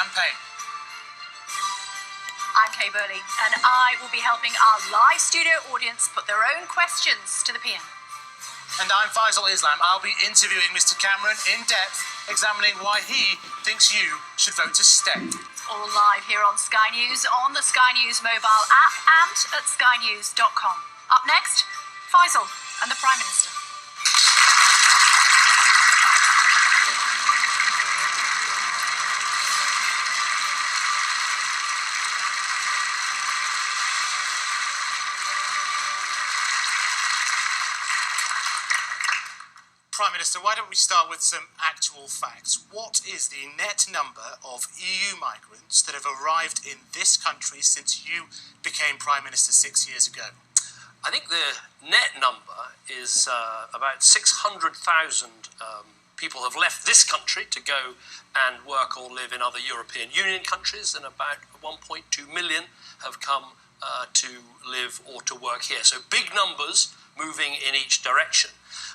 campaign. I'm Kay Burley, and I will be helping our live studio audience put their own questions to the PM. And I'm Faisal Islam. I'll be interviewing Mr. Cameron in depth, examining why he thinks you should vote to stay. All live here on Sky News, on the Sky News mobile app and at skynews.com. Up next, Faisal and the Prime Minister. Prime Minister, why don't we start with some actual facts? What is the net number of EU migrants that have arrived in this country since you became Prime Minister 6 years ago? I think the net number is about 600,000 people have left this country to go and work or live in other European Union countries, and about 1.2 million have come to live or to work here. So big numbers moving in each direction.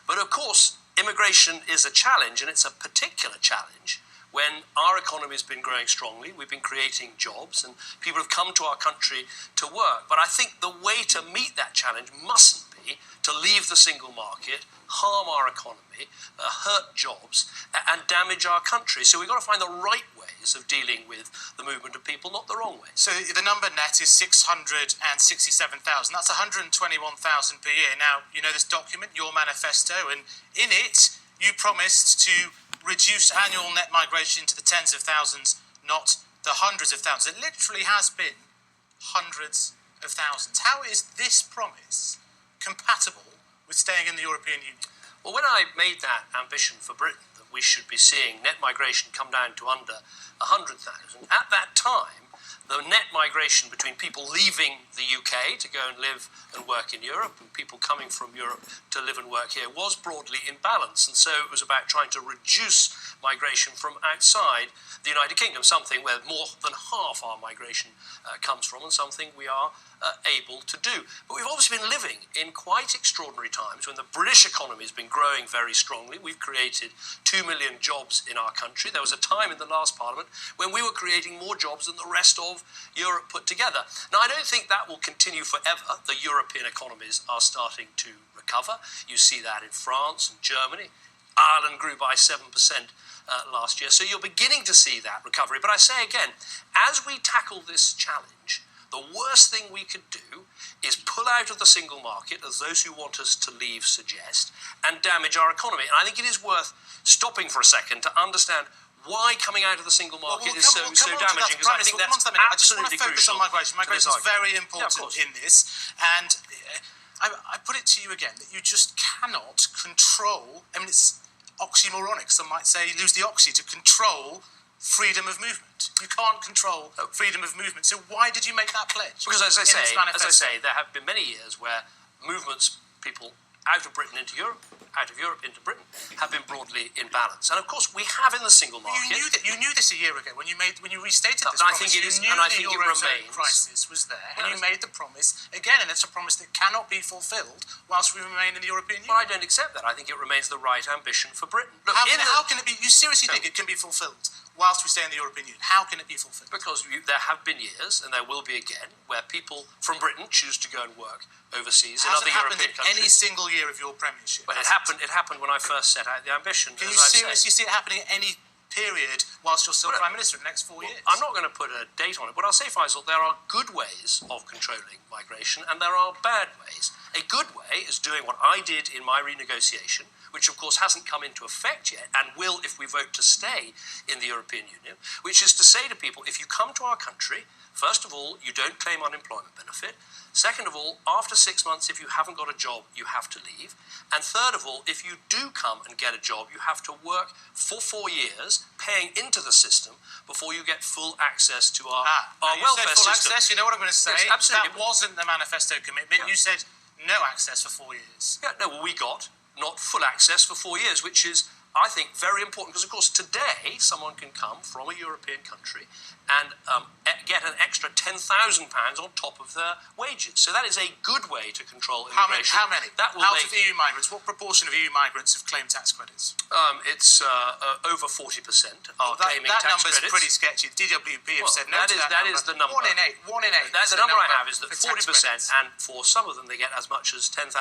But of course, immigration is a challenge, and it's a particular challenge when our economy has been growing strongly. We've been creating jobs, and people have come to our country to work. But I think the way to meet that challenge mustn't be to leave the single market, harm our economy, hurt jobs, and damage our country. So we've got to find the right ways of dealing with the movement of people, not the wrong ways. So the number net is 667,000. That's 121,000 per year. Now, you know this document, your manifesto, and in it, you promised to reduce annual net migration to the tens of thousands, not the hundreds of thousands. It literally has been hundreds of thousands. How is this promise compatible with staying in the European Union? Well, when I made that ambition for Britain, that we should be seeing net migration come down to under 100,000, at that time, the net migration between people leaving the UK to go and live and work in Europe and people coming from Europe to live and work here was broadly in balance. And so it was about trying to reduce migration from outside the United Kingdom, something where more than half our migration comes from, and something we are able to do. But we've obviously been living in quite extraordinary times when the British economy has been growing very strongly. We've created 2 million jobs in our country. There was a time in the last Parliament when we were creating more jobs than the rest of Europe put together. Now, I don't think that will continue forever. The European economies are starting to recover. You see that in France and Germany. Ireland grew by 7% last year. So you're beginning to see that recovery. But I say again, as we tackle this challenge, the worst thing we could do is pull out of the single market, as those who want us to leave suggest, and damage our economy. And I think it is worth stopping for a second to understand why coming out of the single market is so damaging, because I think that's absolutely crucial. I just want to focus on migration. Migration is very important in this. And I put it to you again, that you just cannot control, I mean, it's oxymoronic. Some might say you lose the oxy to control freedom of movement. You can't control freedom of movement. So why did you make that pledge? Because as I say, there have been many years where movements, people out of Britain into Europe, out of Europe into Britain, have been broadly in balance. And of course, we have in the single market. You knew this a year ago when you restated this promise. I think it is, and I think it remains. Crisis was there, and you made the promise again, and it's a promise that cannot be fulfilled whilst we remain in the European Union. Well, I don't accept that. I think it remains the right ambition for Britain. Look, how can it be? You seriously think it can be fulfilled whilst we stay in the European Union? How can it be fulfilled? Because there have been years, and there will be again, where people from Britain choose to go and work overseas in other European countries. Any single year of your premiership? Well, it happened when I first set out the ambition. Can you seriously see it happening at any period whilst you're still Prime Minister in the next 4 years? I'm not going to put a date on it, but I'll say, Faisal, there are good ways of controlling migration, and there are bad ways. A good way is doing what I did in my renegotiation, which of course hasn't come into effect yet, and will if we vote to stay in the European Union, which is to say to people, if you come to our country, first of all, you don't claim unemployment benefit. Second of all, after 6 months, if you haven't got a job, you have to leave. And third of all, if you do come and get a job, you have to work for 4 years, paying into the system before you get full access to our welfare full system. Access, you know what I'm going to say? Yes, absolutely. That wasn't the manifesto commitment. Yeah. You said no access for 4 years. Yeah, no, well, we got not full access for 4 years, which is I think, very important, because, of course, today someone can come from a European country and get an extra £10,000 on top of their wages. So that is a good way to control immigration. How many? That will Out of EU migrants, what proportion of EU migrants have claimed tax credits? It's over 40% are claiming that tax number's credits. pretty sketchy. DWP have said no to that is the number. 1 in 8. 1 in 8. The number I have is that for tax 40%, credits. and for some of them they get as much as £10,000.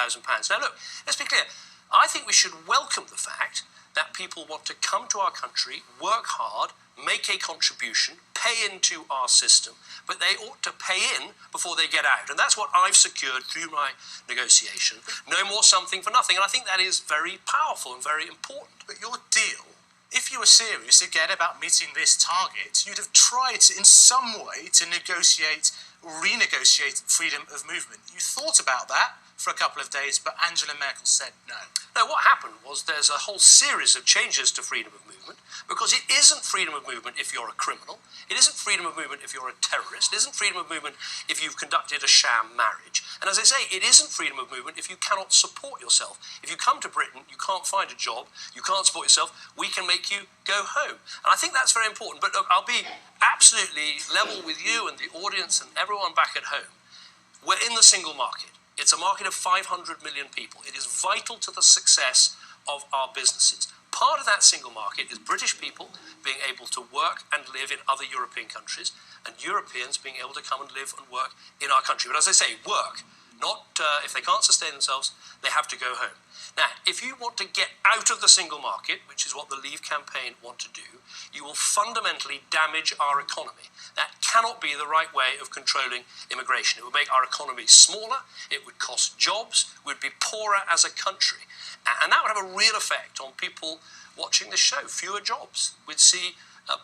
Now look, let's be clear. I think we should welcome the fact that people want to come to our country, work hard, make a contribution, pay into our system, but they ought to pay in before they get out. And that's what I've secured through my negotiation. No more something for nothing. And I think that is very powerful and very important. But your deal, if you were serious again about meeting this target, you'd have tried to, in some way to renegotiate freedom of movement. You thought about that for a couple of days, but Angela Merkel said no. Now, what happened was there's a whole series of changes to freedom of movement, because it isn't freedom of movement if you're a criminal, it isn't freedom of movement if you're a terrorist, it isn't freedom of movement if you've conducted a sham marriage. And as I say, it isn't freedom of movement if you cannot support yourself. If you come to Britain, you can't find a job, you can't support yourself, we can make you go home. And I think that's very important. But look, I'll be absolutely level with you and the audience and everyone back at home. We're in the single market. It's a market of 500 million people. It is vital to the success of our businesses. Part of that single market is British people being able to work and live in other European countries, and Europeans being able to come and live and work in our country. But as I say, work, not if they can't sustain themselves, they have to go home. Now, if you want to get out of the single market, which is what the Leave campaign want to do, you will fundamentally damage our economy. That cannot be the right way of controlling immigration. It would make our economy smaller, it would cost jobs, we'd be poorer as a country. And that would have a real effect on people watching the show. Fewer jobs. We'd see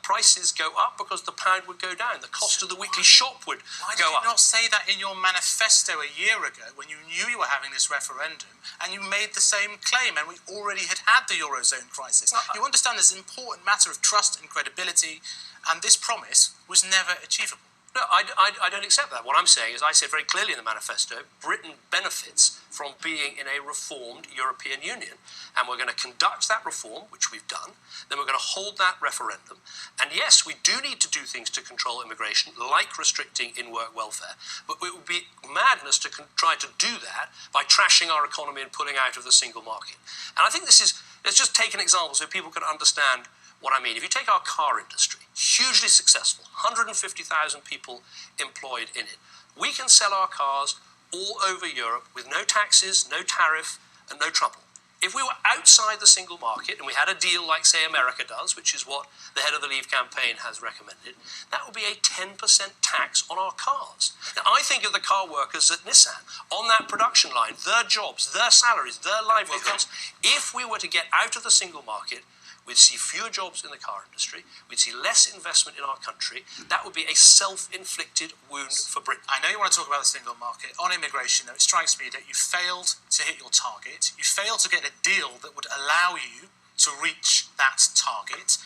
prices go up because the pound would go down. The cost of the weekly shop would Why go did you up. not say that in your manifesto a year ago when you knew you were having this referendum and you made the same claim and we already had the Eurozone crisis? You understand this important matter of trust and credibility, and this promise was never achievable. No, I don't accept that. What I'm saying is, I said very clearly in the manifesto, Britain benefits from being in a reformed European Union. And we're going to conduct that reform, which we've done. Then we're going to hold that referendum. And yes, we do need to do things to control immigration, like restricting in-work welfare. But it would be madness to try to do that by trashing our economy and pulling out of the single market. And I think this is, let's just take an example so people can understand what I mean. If you take our car industry, hugely successful, 150,000 people employed in it. We can sell our cars all over Europe with no taxes, no tariff, and no trouble. If we were outside the single market and we had a deal like, say, America does, which is what the head of the Leave campaign has recommended, that would be a 10% tax on our cars. Now, I think of the car workers at Nissan on that production line, their jobs, their salaries, their livelihoods. If we were to get out of the single market, we'd see fewer jobs in the car industry, we'd see less investment in our country. That would be a self-inflicted wound for Britain. I know you want to talk about the single market. On immigration, though, it strikes me that you failed to hit your target. You failed to get a deal that would allow you to reach that target.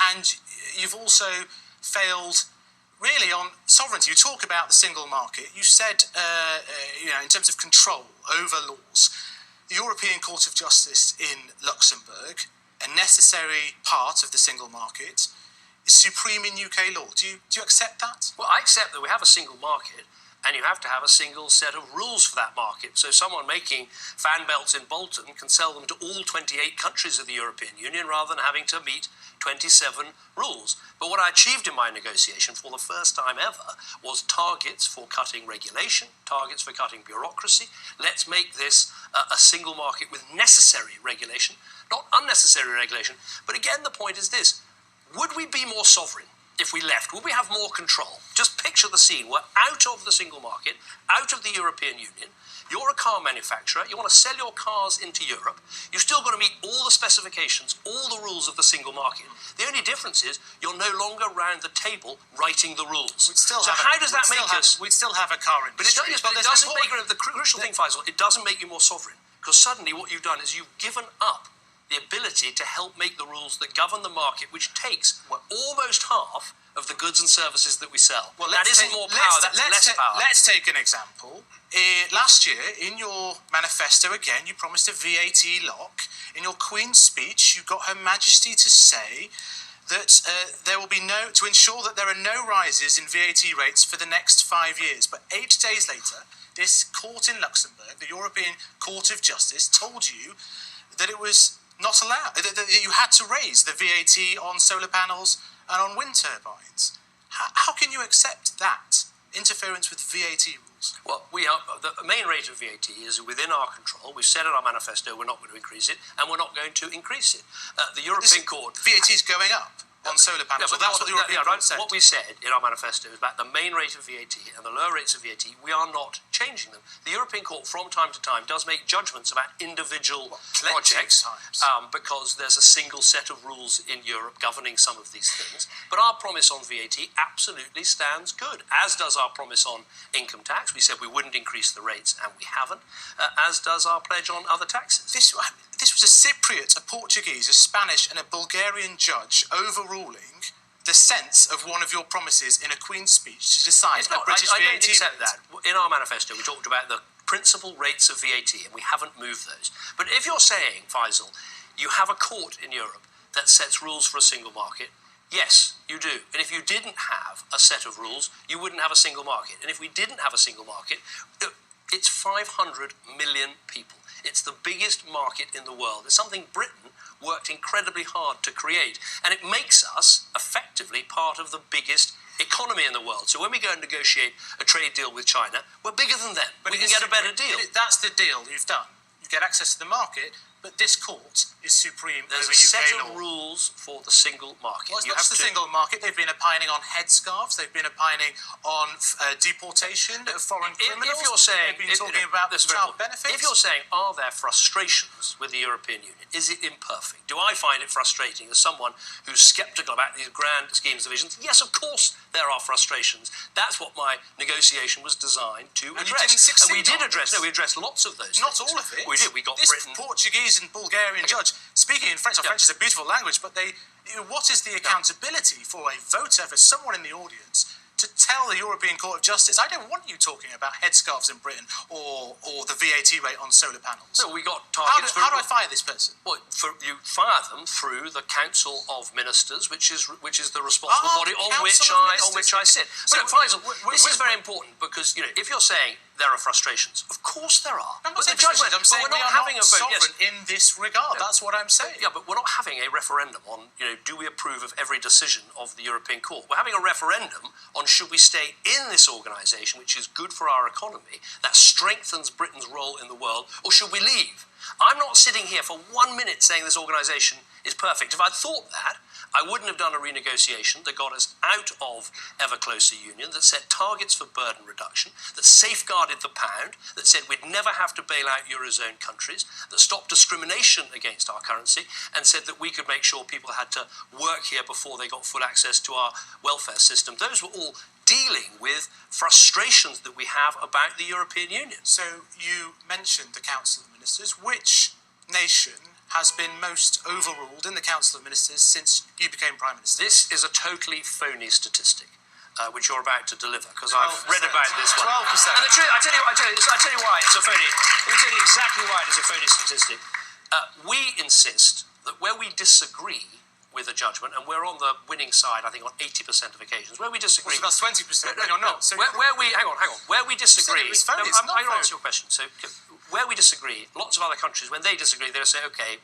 And you've also failed really on sovereignty. You talk about the single market. You said, in terms of control over laws, the European Court of Justice in Luxembourg, a necessary part of the single market, is supreme in UK law. Do you accept that? Well, I accept that we have a single market, and you have to have a single set of rules for that market. So someone making fan belts in Bolton can sell them to all 28 countries of the European Union rather than having to meet 27 rules. But what I achieved in my negotiation for the first time ever was targets for cutting regulation, targets for cutting bureaucracy. Let's make this a single market with necessary regulation, not unnecessary regulation. But again, the point is this. Would we be more sovereign if we left? Would we have more control? Just picture the scene. We're out of the single market, out of the European Union. You're a car manufacturer. You want to sell your cars into Europe. You've still got to meet all the specifications, all the rules of the single market. The only difference is you're no longer round the table writing the rules. We'd still so how does that make us? We'd still have a car industry. But it doesn't make the crucial thing, Faisal. It doesn't make you more sovereign, because suddenly what you've done is you've given up the ability to help make the rules that govern the market, which takes almost half of the goods and services that we sell. Well, that isn't more power, that's less power. Let's take an example. Last year, in your manifesto, again, you promised a VAT lock. In your Queen's speech, you got Her Majesty to say that there will be to ensure that there are no rises in VAT rates for the next 5 years. But 8 days later, this court in Luxembourg, the European Court of Justice, told you that it was not allowed, that you had to raise the VAT on solar panels and on wind turbines. How can you accept that interference with VAT rules? Well, the main rate of VAT is within our control. We've said in our manifesto we're not going to increase it, and we're not going to increase it. The European Court... VAT is going up on solar panels. That's what the European Court said. What we said in our manifesto is about the main rate of VAT and the lower rates of VAT. We are not changing them. The European Court, from time to time, does make judgments about individual projects because there's a single set of rules in Europe governing some of these things. But our promise on VAT absolutely stands good, as does our promise on income tax. We said we wouldn't increase the rates, and we haven't, as does our pledge on other taxes. This was a Cypriot, a Portuguese, a Spanish and a Bulgarian judge overruling the sense of one of your promises in a Queen's speech to decide a British VAT I don't accept rate. that. In our manifesto, we talked about the principal rates of VAT, and we haven't moved those. But if you're saying, Faisal, you have a court in Europe that sets rules for a single market, yes, you do. And if you didn't have a set of rules, you wouldn't have a single market. And if we didn't have a single market, it's 500 million people. It's the biggest market in the world. It's something Britain worked incredibly hard to create. And it makes us, effectively, part of the biggest economy in the world. So when we go and negotiate a trade deal with China, we're bigger than them. But we can get a better deal. That's the deal you've done. You get access to the market, but this court is supreme There's over a set UK of law. rules for the single market. Well, it's not just the single market. They've been opining on headscarves. They've been opining on deportation of foreign criminals. If you're saying, they've been talking about child benefits. If you're saying, are there frustrations with the European Union? Is it imperfect? Do I find it frustrating as someone who's sceptical about these grand schemes of visions? Yes, of course there are frustrations. That's what my negotiation was designed to address. And you didn't succeed. And we did address. No, we addressed lots of those. Not things. all of it. We did. We got this Britain. Portuguese and Bulgarian judge speaking in French. French is a beautiful language, but what is the accountability for a voter, for someone in the audience, to tell the European Court of Justice, I don't want you talking about headscarves in Britain or the VAT rate on solar panels? No, we got targets. How do I fire this person? Well, you fire them through the Council of Ministers, which is the responsible body on which I sit. But Faisal, this is very important because if you're saying there are frustrations, of course there are. I'm not saying frustrations. I'm saying we're not having a vote. Sovereign in this regard. That's what I'm saying. Yeah, but we're not having a referendum on do we approve of every decision of the European Court. We're having a referendum on should we stay in this organisation, which is good for our economy, that strengthens Britain's role in the world, or should we leave? I'm not sitting here for 1 minute saying this organisation is perfect. If I'd thought that, I wouldn't have done a renegotiation that got us out of ever closer union, that set targets for burden reduction, that safeguarded the pound, that said we'd never have to bail out Eurozone countries, that stopped discrimination against our currency, and said that we could make sure people had to work here before they got full access to our welfare system. Those were all dealing with frustrations that we have about the European Union. So you mentioned the Council of Ministers. Which nation has been most overruled in the Council of Ministers since you became Prime Minister? This is a totally phony statistic, which you're about to deliver, because I've read about this one. 12%. And the truth, I tell you why it's a phony. Let me tell you exactly why it is a phony statistic. We insist that where we disagree with a judgment, and we're on the winning side, I think, on 80% of occasions, where we disagree. Well, so that's 20%. No, you're not. So where we hang on. Where we disagree. You said it was phony. I'm going to answer your question. So where we disagree, lots of other countries, when they disagree, they'll say, okay,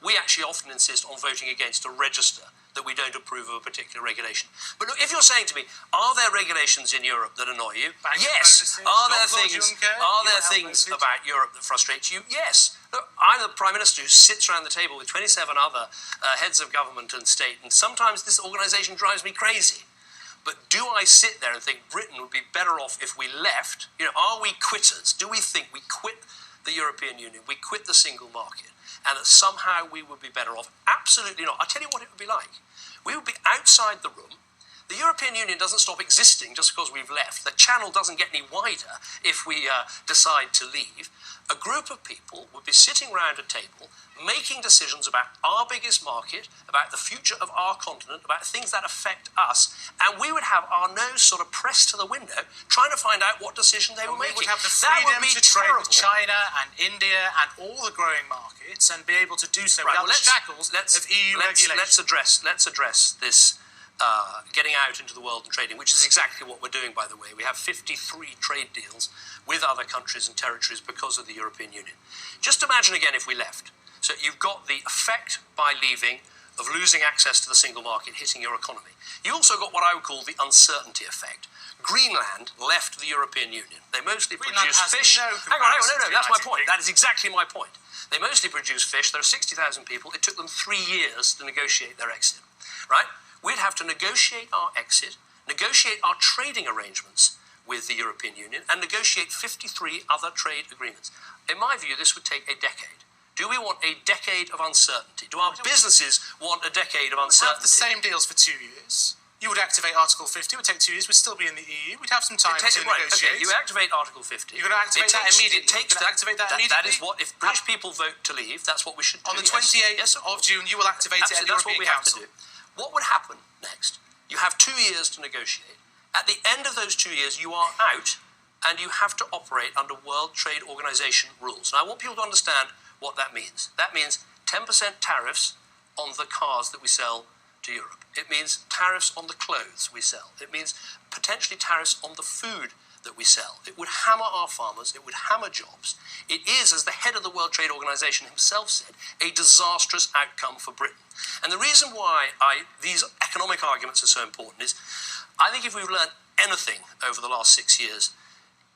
we actually often insist on voting against a register that we don't approve of a particular regulation. But look, if you're saying to me, are there regulations in Europe that annoy you? Yes. Are there things about Europe that frustrate you? Yes. Look, I'm the Prime Minister who sits around the table with 27 other heads of government and state, and sometimes this organisation drives me crazy. But do I sit there and think Britain would be better off if we left? Are we quitters? Do we think we quit the European Union, we quit the single market, and that somehow we would be better off? Absolutely not. I'll tell you what it would be like. We would be outside the room. The European Union doesn't stop existing just because we've left. The channel doesn't get any wider if we decide to leave. A group of people would be sitting around a table making decisions about our biggest market, about the future of our continent, about things that affect us, and we would have our nose sort of pressed to the window trying to find out what decision they were We making. would have the That would freedom be to trade terrible. with China and India and all the growing markets and be able to do so Right, without well, the shackles of EU regulation. Let's address this getting out into the world and trading, which is exactly what we're doing, by the way. We have 53 trade deals with other countries and territories because of the European Union. Just imagine again if we left. So you've got the effect by leaving of losing access to the single market hitting your economy. You also got what I would call the uncertainty effect. Greenland left the European Union. They mostly Greenland produce has fish. no Hang on, comparison no, to that's the my United point. Kingdom. That is exactly my point. They mostly produce fish. There are 60,000 people. It took them 3 years to negotiate their exit, right? We'd have to negotiate our exit, negotiate our trading arrangements with the European Union, and negotiate 53 other trade agreements. In my view, this would take a decade. Do we want a decade of uncertainty? Do our businesses want a decade of We'd have the uncertainty? same deals for 2 years. You would activate Article 50. It would take 2 years. We'd still be in the EU. We'd have some time to negotiate. Okay, you activate Article 50. You're going to activate that immediately. You're going to activate that immediately. That is what, if British people vote to leave, that's what we should do. On the 28th of June, you will activate it at the Absolutely, that's what European we have Council. to do. What would happen next? You have 2 years to negotiate. At the end of those 2 years, you are out and you have to operate under World Trade Organization rules. Now, I want people to understand what that means. That means 10% tariffs on the cars that we sell to Europe. It means tariffs on the clothes we sell. It means potentially tariffs on the food that we sell. It would hammer our farmers. It would hammer jobs. It is, as the head of the World Trade Organization himself said, a disastrous outcome for Britain. And the reason why these economic arguments are so important is I think if we've learned anything over the last 6 years,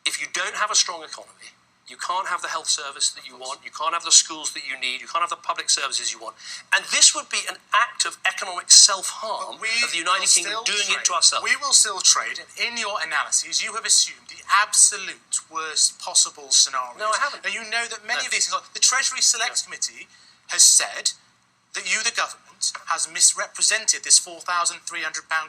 if you don't have a strong economy, you can't have the health service that you want, you can't have the schools that you need, you can't have the public services you want. And this would be an act of economic self-harm of the United Kingdom doing it to ourselves. We will still trade, and in your analyses, you have assumed the absolute worst possible scenarios. No, I haven't. And you know that many of these things, the Treasury Select Committee has said that you, the government, has misrepresented this £4,300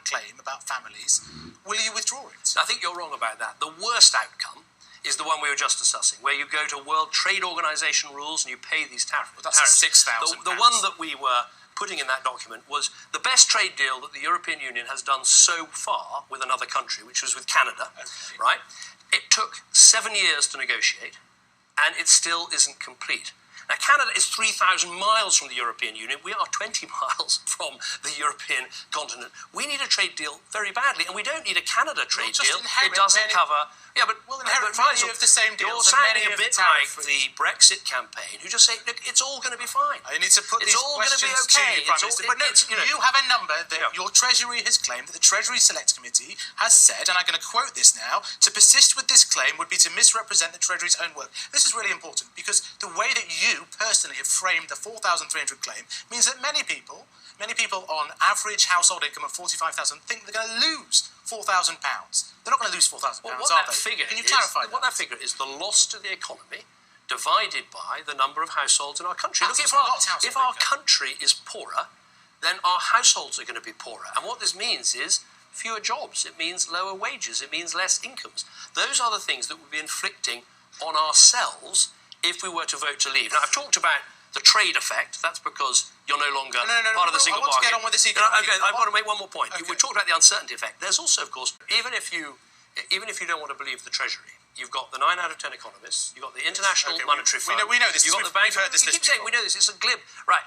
claim about families. Will you withdraw it? I think you're wrong about that. The worst outcome is the one we were just discussing, where you go to World Trade Organization rules and you pay these tariffs. Well, that's £6,000. The one that we were putting in that document was the best trade deal that the European Union has done so far with another country, which was with Canada, right? It took 7 years to negotiate, and it still isn't complete. Now, Canada is 3,000 miles from the European Union. We are 20 miles from the European continent. We need a trade deal very badly, and we don't need a Canada trade deal. It doesn't cover... Yeah, but we'll inherit Faisal, many of the same deals. You're and many sounding a of bit the like tariff- the Brexit campaign, who just say, look, it's all going to be fine. I need to put It's these all gonna be questions okay. to you, Prime It's all- Minister. But no, it's, you know- you have a number that Yeah. your Treasury has claimed, that the Treasury Select Committee has said, and I'm going to quote this now, to persist with this claim would be to misrepresent the Treasury's own work. This is really important because the way that you personally have framed the 4,300 claim means that many people on average household income of 45,000 think they're going to lose £4,000. They're not going to lose £4,000, Well, are what they? that figure Can you is, clarify what that figure is the loss to the economy divided by the number of households in our country. That's Look, not household if our income. country is poorer, then our households are going to be poorer. And what this means is fewer jobs. It means lower wages. It means less incomes. Those are the things that we'll be inflicting on ourselves if we were to vote to leave. Now, I've talked about the trade effect. That's because you're no longer part of the single I want market. to get on with this Okay, economic... I've got to make one more point. Okay. We talked about the uncertainty effect. There's also, of course, even if you don't want to believe the Treasury, you've got the 9 out of 10 economists, you've got the International Okay, Monetary Fund. we know this. You've got the bank. We've heard this You keep before. saying we know this. It's a glib. Right.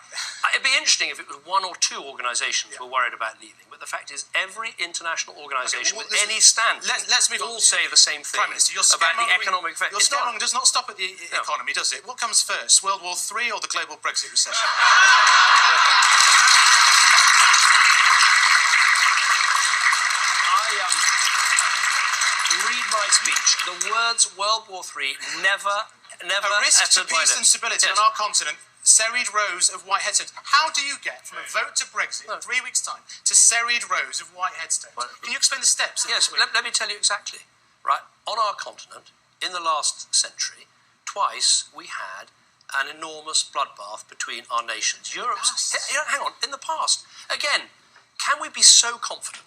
It'd be interesting if it was 1 or 2 organisations were worried about leaving. But the fact is, every international organisation well, with listen, any standing let's move on. all say the same thing Prime Minister, your about the scaremongering- economic effect. Your It's not. scaremongering does not stop at the economy, does it? What comes first, World War III or the global Brexit recession? Read my speech. The words World War III never A risk to uttered by peace them. and stability Yes. on our continent, serried rows of white headstones. How do you get from a vote to Brexit in 3 weeks' time to serried rows of white headstones? Can you explain the steps? Yes, let me tell you exactly. Right, on our continent, in the last century, twice we had an enormous bloodbath between our nations. Europe's... Yes. Hang on, in the past. Again, can we be so confident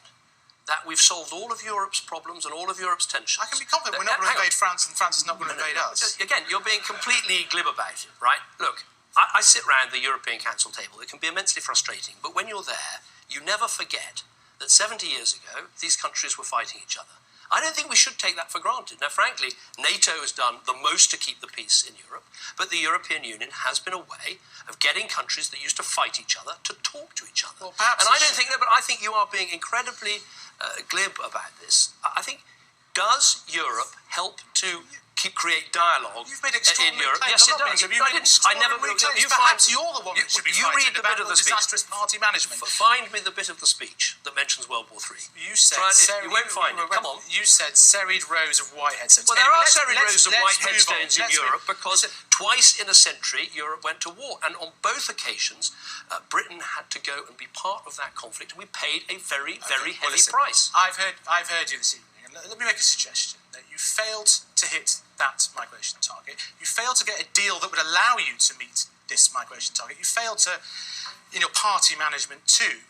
that we've solved all of Europe's problems and all of Europe's tensions. I can be confident we're not going to invade France and France is not going to invade us. Again, you're being completely glib about it, right? Look, I sit round the European Council table. It can be immensely frustrating, but when you're there, you never forget that 70 years ago, these countries were fighting each other. I don't think we should take that for granted. Now, frankly, NATO has done the most to keep the peace in Europe, but the European Union has been a way of getting countries that used to fight each other to talk to each other. Well, perhaps and I don't think that, but I think you are being incredibly glib about this. I think, does Europe help to create dialogue You've made in extraordinary Europe? claims. Yes, it does. I never. Perhaps you're the one that should be you fighting read the about bit of the speech. disastrous party management. Find me the bit of the speech that mentions World War III. You said you won't find it. Come on. You said serried rows of white headstones. Well, there are serried rows of white move on. headstones in Europe because twice in a century Europe went to war, and on both occasions Britain had to go and be part of that conflict, and we paid a very, very heavy price. I've heard you this evening, and let me make a suggestion that you failed to hit that migration target. You failed to get a deal that would allow you to meet this migration target. You failed to, in your party management too.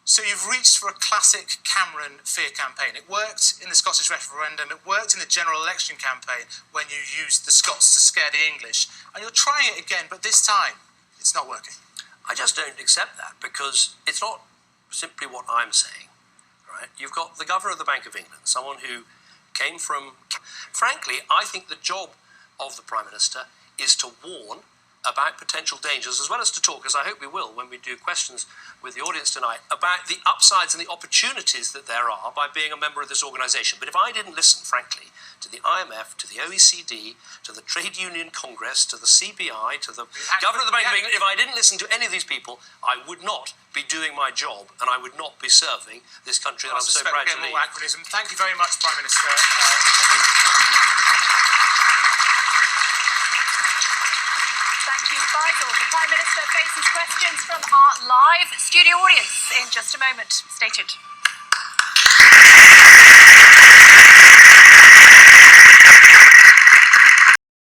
So you've reached for a classic Cameron fear campaign. It worked in the Scottish referendum. It worked in the general election campaign when you used the Scots to scare the English. And you're trying it again, but this time it's not working. I just don't accept that because it's not simply what I'm saying. Right? You've got the Governor of the Bank of England, someone who came from... Frankly, I think the job of the Prime Minister is to warn about potential dangers, as well as to talk, as I hope we will when we do questions with the audience tonight, about the upsides and the opportunities that there are by being a member of this organisation. But if I didn't listen, frankly, to the IMF, to the OECD, to the Trade Union Congress, to the CBI, to the Governor of the Bank of England, if I didn't listen to any of these people, I would not be doing my job and I would not be serving this country that I'm so proud to lead. Thank you very much, Prime Minister. Thank you. Thank you, Faisal. The Prime Minister faces questions from our live studio audience in just a moment. Stay tuned.